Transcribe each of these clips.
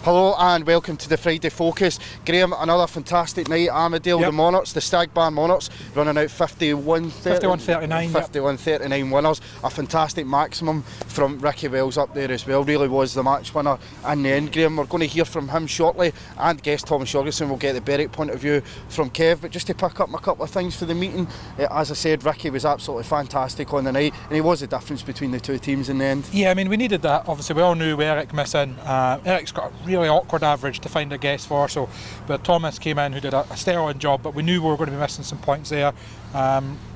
Hello and welcome to the Friday Focus. Graham, another fantastic night. Armadale, the Monarchs, the Stag Bar Monarchs, running out 51-39. 51-39 winners. A fantastic maximum from Ricky Wells up there as well. Really was the match winner in the end, Graham. We're going to hear from him shortly, and guest Thomas Jorgensen will get the Berwick point of view from Kev. But just to pick up a couple of things for the meeting, as I said, Ricky was absolutely fantastic on the night, and he was the difference between the two teams in the end. Yeah, I mean, we needed that. Obviously, we all knew Eric missing. Eric's got a really awkward average to find a guest for, so but Thomas came in who did a sterling job, but we knew we were going to be missing some points there.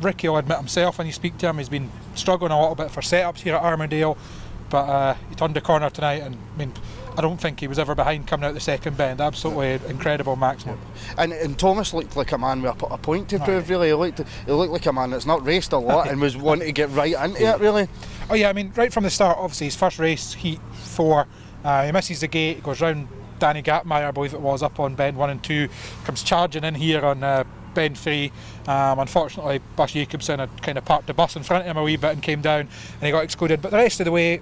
Ricky will admit himself when you speak to him, he's been struggling a little bit for setups here at Armadale, but he turned the corner tonight, and I mean, I don't think he was ever behind coming out the second bend. Absolutely incredible maximum. And Thomas looked like a man with a point to prove, really. He looked like a man that's not raced a lot and was wanting to get right into it, really. Oh yeah, I mean, right from the start, obviously his first race, heat 4, he misses the gate, he goes round Danny Gatmeyer, I believe it was, up on bend 1 and 2, comes charging in here on bend 3. Unfortunately, Bus Jacobson had kind of parked the bus in front of him a wee bit and came down, and he got excluded. But the rest of the way,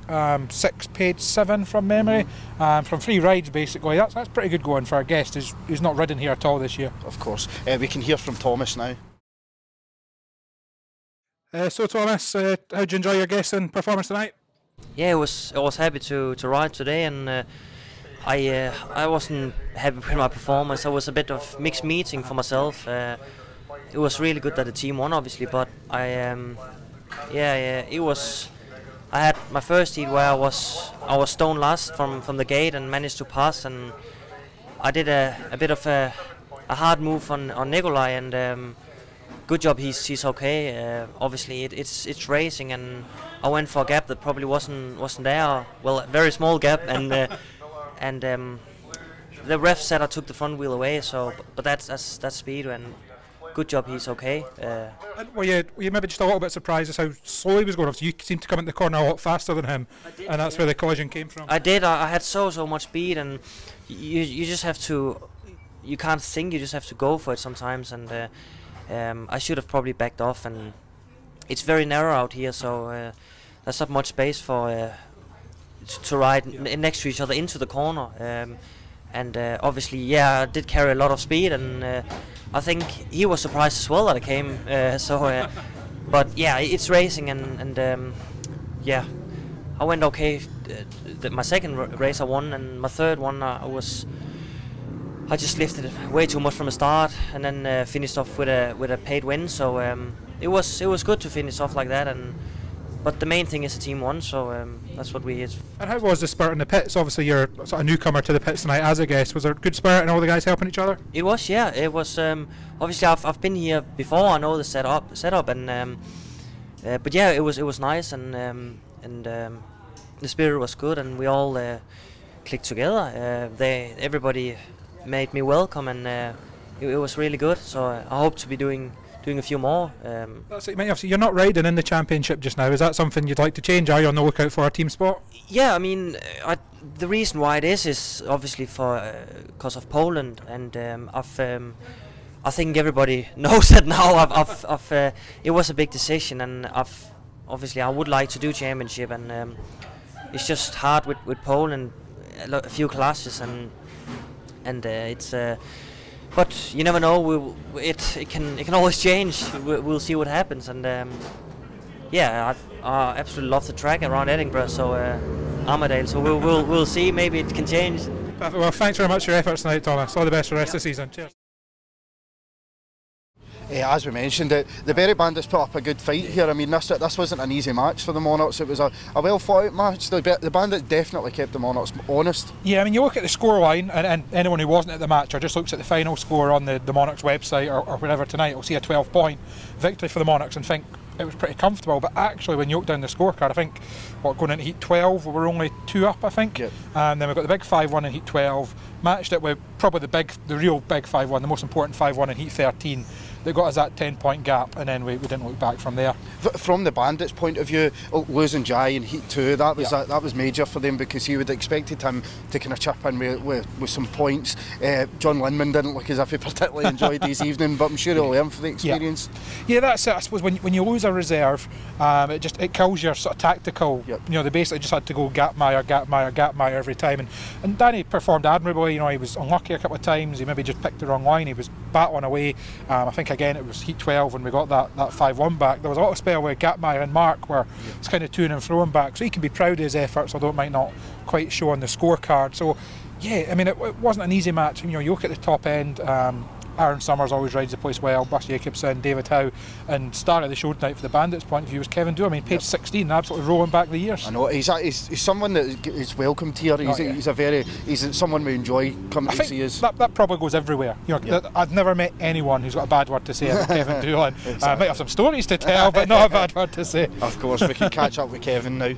6 paid 7 from memory, from 3 rides basically. That's pretty good going for a guest who's not ridden here at all this year. Of course. We can hear from Thomas now. So Thomas, how did you enjoy your guesting performance tonight? Yeah, I was happy to ride today, and I wasn't happy with my performance. I was a bit of mixed meeting for myself. It was really good that the team won, obviously, but it was. I had my first heat where I was stone last from the gate and managed to pass, and I did a bit of a hard move on Nikolai, and good job. He's okay. Obviously, it's racing, and I went for a gap that probably wasn't there. Well, a very small gap, and the ref said I took the front wheel away. So, but that's speed, and good job. He's okay. And were you maybe just a little bit surprised as how slow he was going? Obviously, you seemed to come into the corner a lot faster than him, and that's where the collision came from. I did. I had so much speed, and you just have to. You can't think. You just have to go for it sometimes, and I should have probably backed off. And it's very narrow out here, so there's not much space for to ride next to each other into the corner. And obviously, yeah, I did carry a lot of speed, and I think he was surprised as well that I came. But yeah, it's racing, and yeah, I went okay. My second race I won, and my third one I just lifted it way too much from the start, and then finished off with a paid win. So it was good to finish off like that, but the main thing is the team won, so that's what we did. And how was the spirit in the pits? Obviously, you're sort of a newcomer to the pits tonight as a guest. Was there good spirit and all the guys helping each other? It was, yeah. It was. Obviously, I've been here before. I know the setup, and but yeah, it was nice, and the spirit was good, and we all clicked together. Everybody made me welcome, and it was really good. So I hope to be doing a few more. That's it, mate. Obviously, you're not riding in the championship just now. Is that something you'd like to change? Are you on the lookout for a team spot? Yeah, I mean, the reason why it is obviously because of Poland, and I think everybody knows that now. It was a big decision, and obviously I would like to do championship, and it's just hard with Poland, a few classes, and it's. But you never know. It can always change. We'll see what happens, and yeah, I absolutely love the track around Edinburgh, so Armadale. So we'll see. Maybe it can change. Perfect. Well, thanks very much for your efforts tonight, Thomas. All the best for the rest of the season. Cheers. As we mentioned, the Berwick Bandits put up a good fight here. I mean, this wasn't an easy match for the Monarchs. It was a well fought out match. The Bandits definitely kept the Monarchs honest. Yeah, I mean, you look at the score line, and anyone who wasn't at the match or just looks at the final score on the Monarchs website or wherever tonight will see a 12-point victory for the Monarchs and think it was pretty comfortable. But actually, when you look down the scorecard, I think going into Heat 12, we were only 2 up, I think. Yep. And then we've got the big 5-1 in Heat 12, matched it with probably the real big 5-1, the most important 5-1 in Heat 13. that got us that 10-point gap, and then we didn't look back from there. From the Bandits' point of view, losing Jai in Heat 2, that was major for them, because you would have expected him to kind of chip in with some points. John Linman didn't look as if he particularly enjoyed his evening, but I'm sure he'll learn for the experience. Yeah, that's it. I suppose when you lose a reserve, it kills your sort of tactical. You know, they basically just had to go Gapmeyer every time, and Danny performed admirably. You know, he was unlucky a couple of times. He maybe just picked the wrong line. He was battling away. I think again it was Heat 12 when we got that 5-1 back. There was a lot of spell where Gapmeyer and Mark were it's kind of to and fro back, so he can be proud of his efforts, although it might not quite show on the scorecard. So yeah, I mean, it wasn't an easy match. You know, you look at the top end. Aaron Summers always rides the place well, Bus Jacobson, David Howe, and star of the show tonight for the Bandits' point of view was Kevin Doolan. I mean, page 16, absolutely rolling back the years. I know, he's someone that is welcomed here. He's someone we enjoy coming to see us. That probably goes everywhere. You know, I've never met anyone who's got a bad word to say about Kevin Doolan. I might have some stories to tell, but not a bad word to say. Of course, we can catch up with Kevin now.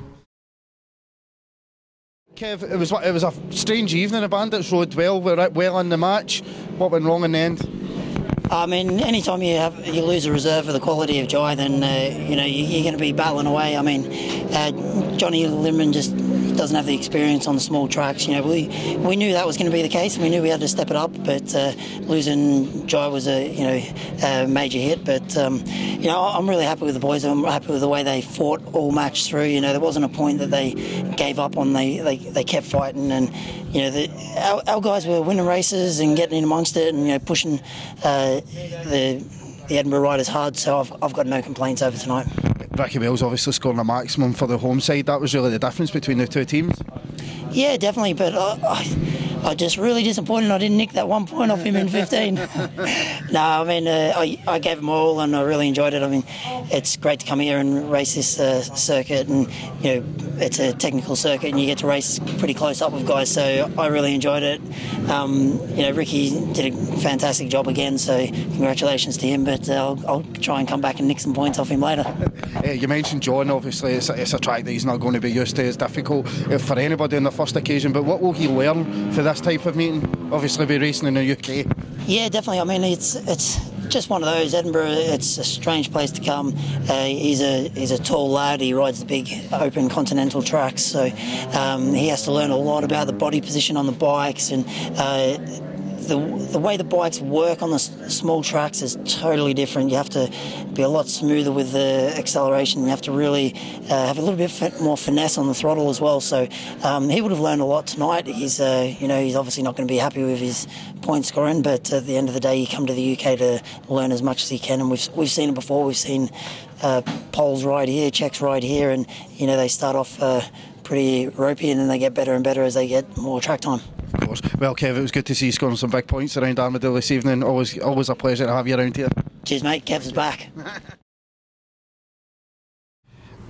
Kev, it was a strange evening. The Bandits rode well in the match. What went wrong in the end? I mean, anytime you lose a reserve of the quality of Jai, then you know you're going to be battling away. I mean, Johnny Linman just doesn't have the experience on the small tracks. You know, we knew that was going to be the case, and we knew we had to step it up. But losing Jai was a major hit. But you know, I'm really happy with the boys. I'm happy with the way they fought all match through. You know, there wasn't a point that they gave up on. They kept fighting, and you know, our guys were winning races and getting in amongst it, and you know, pushing the Edinburgh riders hard. So I've got no complaints over tonight. Ricky Wells obviously scoring a maximum for the home side. That was really the difference between the two teams. Yeah, definitely, but I just really disappointed I didn't nick that 1 point off him in 15. No, I mean, I gave him all and I really enjoyed it. I mean, it's great to come here and race this circuit, and you know, it's a technical circuit and you get to race pretty close up with guys, so I really enjoyed it. You know, Ricky did a fantastic job again, so congratulations to him, but I'll try and come back and nick some points off him later. You mentioned John, obviously it's a track that he's not going to be used to. It's difficult for anybody on the first occasion, but what will he learn for this type of meeting? Obviously be racing in the UK. Yeah, definitely. I mean, it's just one of those. Edinburgh, it's a strange place to come. He's a tall lad. He rides the big open continental tracks, so he has to learn a lot about the body position on the bikes, and the way the bikes work on the small tracks is totally different. You have to be a lot smoother with the acceleration. You have to really have a little bit more finesse on the throttle as well. So he would have learned a lot tonight. He's you know, he's obviously not going to be happy with his point scoring, but at the end of the day, you come to the UK to learn as much as he can, and we've seen it before. We've seen Poles ride here, Czechs ride here, and you know, they start off pretty ropey, and then they get better and better as they get more track time. Of course. Well, Kev, it was good to see you scoring some big points around Armadale this evening. Always a pleasure to have you around here. Cheers, mate. Kev's back.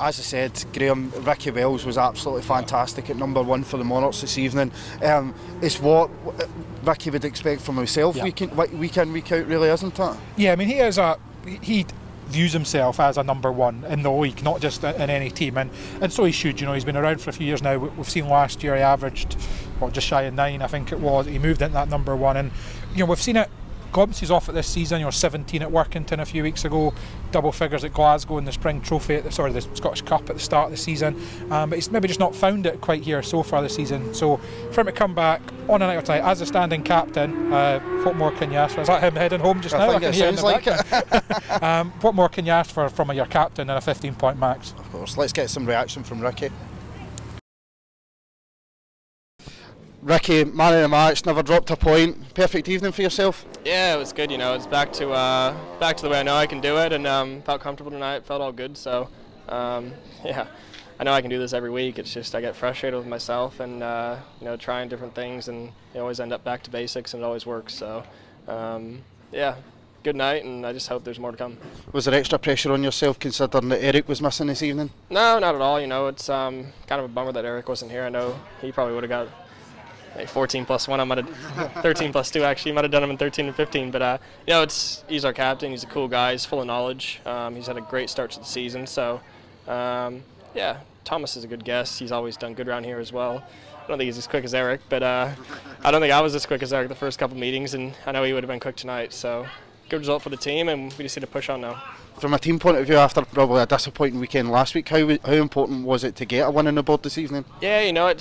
As I said, Graham, Ricky Wells was absolutely fantastic at number 1 for the Monarchs this evening. It's what Ricky would expect from himself week in, week out, really, isn't it? Yeah, I mean, he views himself as a number 1 in the league, not just in any team, and so he should. You know, he's been around for a few years now. We've seen last year he averaged just shy of 9, I think it was. He moved into that number 1, and you know, we've seen it. Gobsey's off at this season. You know, 17 at Workington a few weeks ago, double figures at Glasgow in the Spring Trophy the Scottish Cup at the start of the season, but he's maybe just not found it quite here so far this season. So for him to come back on a night tonight as a standing captain, what more can you ask for? Is that him heading home just now? I think it sounds like it. What more can you ask for from your captain than a 15-point max? Of course. Let's get some reaction from Ricky. Ricky, man of the match, never dropped a point. Perfect evening for yourself? Yeah, it was good. You know, it's back to the way I know I can do it, and felt comfortable tonight. Felt all good. So, yeah, I know I can do this every week. It's just I get frustrated with myself, and you know, trying different things, and you always end up back to basics, and it always works. So, yeah, good night, and I just hope there's more to come. Was there extra pressure on yourself considering that Eric was missing this evening? No, not at all. You know, it's kind of a bummer that Eric wasn't here. I know he probably would have got 14 plus 1, I might have 13 plus 2 actually, might have done him in 13 and 15, but you know, he's our captain, he's a cool guy, he's full of knowledge, he's had a great start to the season, so yeah, Thomas is a good guess, he's always done good around here as well. I don't think he's as quick as Eric, but I don't think I was as quick as Eric the first couple meetings, and I know he would have been quick tonight, so good result for the team, and we just need to push on now. From a team point of view, after probably a disappointing weekend last week, how important was it to get a win on the board this evening? Yeah, you know,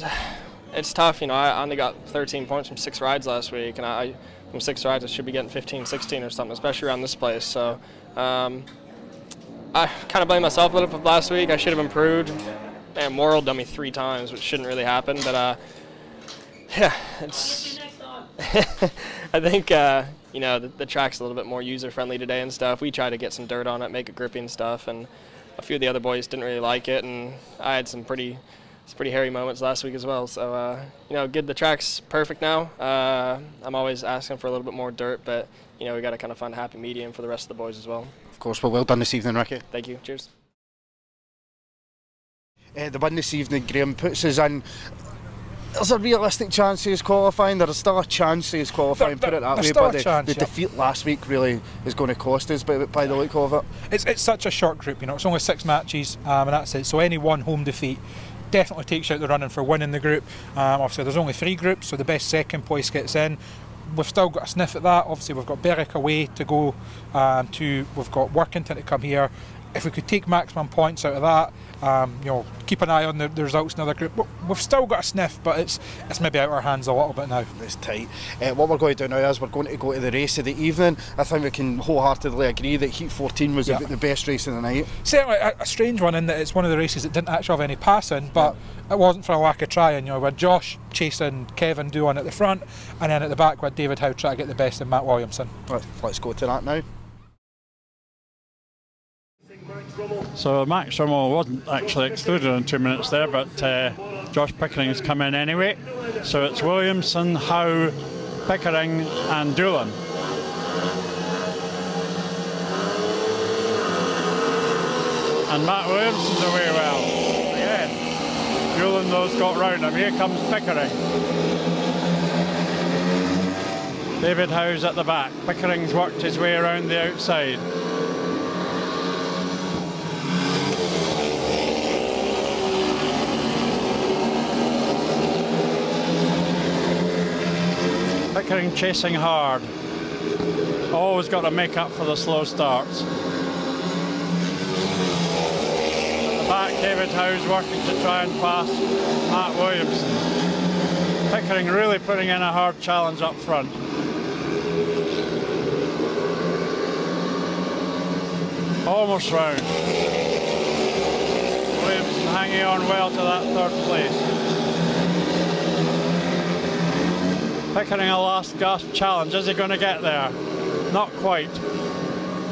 it's tough. You know, I only got 13 points from 6 rides last week, and from 6 rides I should be getting 15, 16 or something, especially around this place. So I kind of blame myself a little bit for last week. I should have improved. And Morrill done me 3 times, which shouldn't really happen. But yeah, it's. I think you know, the track's a little bit more user-friendly today and stuff. We tried to get some dirt on it, make it grippy and stuff, and a few of the other boys didn't really like it, and I had some pretty hairy moments last week as well. So you know, good. The track's perfect now. I'm always asking for a little bit more dirt, but you know, we got to kind of find a happy medium for the rest of the boys as well. Of course. Well done this evening, Ricky. Thank you. Cheers. The win this evening, Graham, puts us in. There's a realistic chance he is qualifying. There's still a chance he is qualifying, put it that way. But the defeat last week really is going to cost us by the look of it. It's such a short group, you know. It's only 6 matches, and that's it. So any one home defeat definitely takes you out the running for winning the group. Obviously, there's only 3 groups, so the best second place gets in. We've still got a sniff at that. Obviously, we've got Berwick away to go to. We've got Workington to come here. If we could take maximum points out of that, you know, keep an eye on the results in the other group. We've still got a sniff, but it's maybe out of our hands a little bit now. It's tight. What we're going to do now is we're going to go to the race of the evening. I think we can wholeheartedly agree that Heat 14 was the best race of the night. Certainly a strange one in that it's one of the races that didn't actually have any passing, but it wasn't for a lack of trying. You know, we had Josh chasing Kevin Doolan at the front, and then at the back we had David Howe trying to get the best in Matt Williamson. Let's go to that now. So Max Rummel wasn't actually excluded in 2 minutes there, but Josh Pickering's come in anyway. So it's Williamson, Howe, Pickering and Doolan. And Matt Williamson's away well. Again, Doolan though's got round him. Here comes Pickering. David Howe's at the back. Pickering's worked his way around the outside. Pickering chasing hard. Always got to make up for the slow starts. At the back, David Howe's working to try and pass Matt Williamson. Pickering really putting in a hard challenge up front. Almost round. Williamson hanging on well to that 3rd place. Pickering a last gasp challenge. Is he going to get there? Not quite.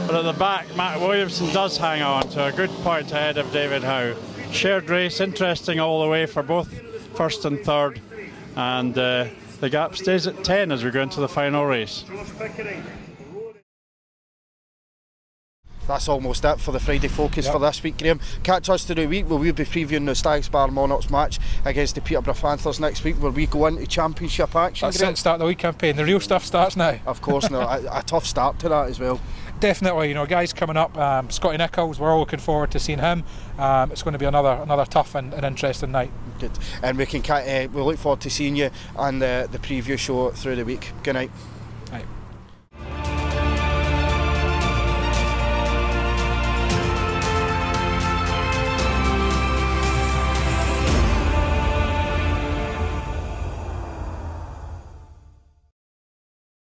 But at the back, Matt Williamson does hang on to a good point ahead of David Howe. Shared race, interesting all the way for both 1st and 3rd. And the gap stays at 10 as we go into the final race. That's almost it for the Friday Focus for this week, Graham. Catch us through the week where we'll be previewing the Stags Bar Monarchs match against the Peterborough Panthers next week, where we go into championship action. That's it, start the league campaign. The real stuff starts now. Of course, no, a tough start to that as well. Definitely, you know, guys coming up. Scotty Nichols, we're all looking forward to seeing him. It's going to be another tough and interesting night. Good, and we look forward to seeing you on the preview show through the week. Good night.